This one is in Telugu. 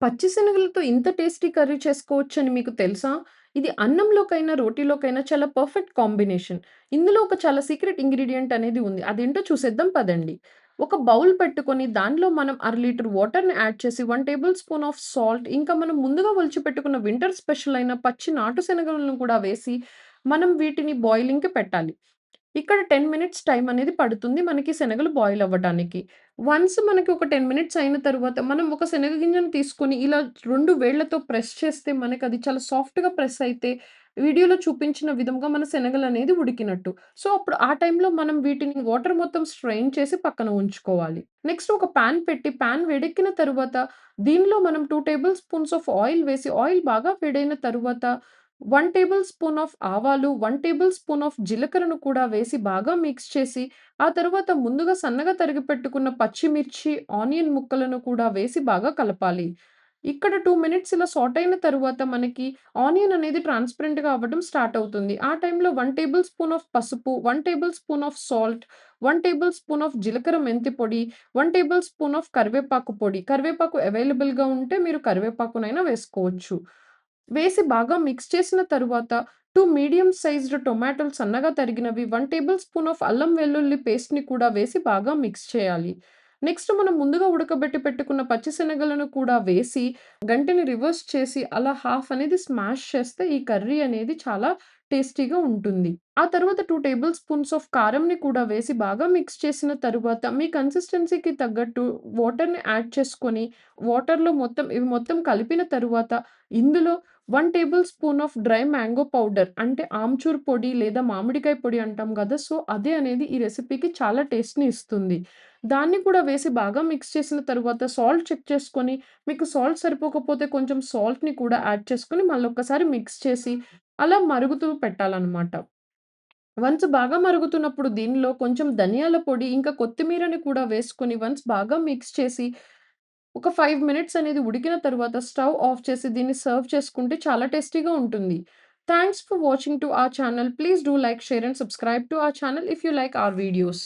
పచ్చి శనగలతో ఇంత టేస్టీ కర్రీ చేసుకోవచ్చని మీకు తెలుసా? ఇది అన్నంలోకైనా, రోటీలోకైనా చాలా పర్ఫెక్ట్ కాంబినేషన్. ఇందులో ఒక చాలా సీక్రెట్ ఇంగ్రీడియెంట్ అనేది ఉంది. అదేంటో చూసేద్దాం పదండి. ఒక బౌల్ పెట్టుకొని దానిలో మనం అర లీటర్ వాటర్‌ని యాడ్ చేసి 1 టేబుల్ స్పూన్ ఆఫ్ సాల్ట్ ఇంకా మనం ముందుగా ఒలిచిపెట్టుకున్న వింటర్ స్పెషల్ అయిన పచ్చి నాటు శనగలను కూడా వేసి, మనం వీటిని బాయిలింగ్‌కి పెట్టాలి. ఇక్కడ 10 మినిట్స్ టైమ్ అనేది పడుతుంది మనకి శనగలు బాయిల్ అవ్వటానికి. వన్స్ మనకి ఒక 10 మినిట్స్ అయిన తరువాత మనం ఒక శనగ గింజను తీసుకొని ఇలా 2 వేళ్ళతో ప్రెస్ చేస్తే మనకది చాలా సాఫ్ట్‌గా ప్రెస్ అయితే వీడియోలో చూపించిన విధంగా మన శనగలనేది ఉడికినట్టు. సో, అప్పుడు ఆ టైంలో మనం వీటిని వాటర్ మొత్తం స్ట్రెయిన్ చేసి పక్కన ఉంచుకోవాలి. నెక్స్ట్ ఒక పాన్ పెట్టి పాన్ వేడెక్కిన తరువాత దీనిలో మనం 2 టేబుల్ స్పూన్స్ ఆఫ్ ఆయిల్ వేసి ఆయిల్ బాగా వేడైన తరువాత 1 టేబుల్ స్పూన్ ఆఫ్ ఆవాలు, 1 టేబుల్ స్పూన్ ఆఫ్ జీలకర్రను కూడా వేసి బాగా మిక్స్ చేసి, ఆ తరువాత ముందుగా సన్నగా తరిగి పెట్టుకున్న పచ్చిమిర్చి, ఆనియన్ ముక్కలను కూడా వేసి బాగా కలపాలి. ఇక్కడ 2 మినిట్స్ ఇలా సాట్ అయిన తరువాత మనకి ఆనియన్ అనేది ట్రాన్స్‌పరెంట్‌గా అవ్వడం స్టార్ట్ అవుతుంది. ఆ టైంలో 1 టేబుల్ స్పూన్ ఆఫ్ పసుపు, 1 table spoon of salt, 1 table spoon of జీలకర్ర మెంతి పొడి, 1 టేబుల్ స్పూన్ ఆఫ్ కరివేపాకు పొడి. కరివేపాకు అవైలబుల్‌గా ఉంటే మీరు కరివేపాకునైనా వేసుకోవచ్చు. వేసి బాగా మిక్స్ చేసిన తరువాత 2 మీడియం సైజ్డ్ టొమాటోలు సన్నగా తరిగినవి, 1 టేబుల్ స్పూన్ ఆఫ్ అల్లం వెల్లుల్లి పేస్ట్‌ని కూడా వేసి బాగా మిక్స్ చేయాలి. నెక్స్ట్ మనం ముందుగా ఉడకబెట్టి పెట్టుకున్న పచ్చిశనగలను కూడా వేసి, గంటెని రివర్స్ చేసి అలా హాఫ్ అనేది స్మాష్ చేస్తే ఈ కర్రీ అనేది చాలా టేస్టీగా ఉంటుంది. ఆ తర్వాత 2 టేబుల్ స్పూన్స్ ఆఫ్ కారంని కూడా వేసి బాగా మిక్స్ చేసిన తరువాత మీ కన్సిస్టెన్సీకి తగ్గట్టు వాటర్‌ని యాడ్ చేసుకొని, వాటర్‌లో మొత్తం ఇవి మొత్తం కలిపిన తరువాత ఇందులో 1 table spoon of dry mango powder అంటే ఆమ్చూర్ పొడి లేదా మామిడికాయ పొడి అంటాం గదా! సో, అదే అనేది ఈ రెసిపీకి చాలా టేస్ట్‌ని ఇస్తుంది. దాన్ని కూడా వేసి బాగా మిక్స్ చేసిన తరువాత సాల్ట్ చెక్ చేసుకొని, మీకు సాల్ట్ సరిపోకపోతే కొంచెం సాల్ట్‌ని కూడా యాడ్ చేసుకొని మళ్ళొక్కసారి మిక్స్ చేసి అలా మరుగుతూ పెట్టాలనమాట. వన్స్ బాగా మరుగుతున్నప్పుడు దీనిలో కొంచెం ధనియాల పొడి, ఇంకా కొత్తిమీరని కూడా వేసుకొని వన్స్ బాగా మిక్స్ చేసి, ఒక 5 మినిట్స్ అనేది ఉడికిన తరువాత స్టవ్ ఆఫ్ చేసి దీన్ని సర్వ్ చేసుకుంటే చాలా టేస్టీగా ఉంటుంది. Thanks for watching to our channel. Please do like, share and subscribe to our channel if you like our videos.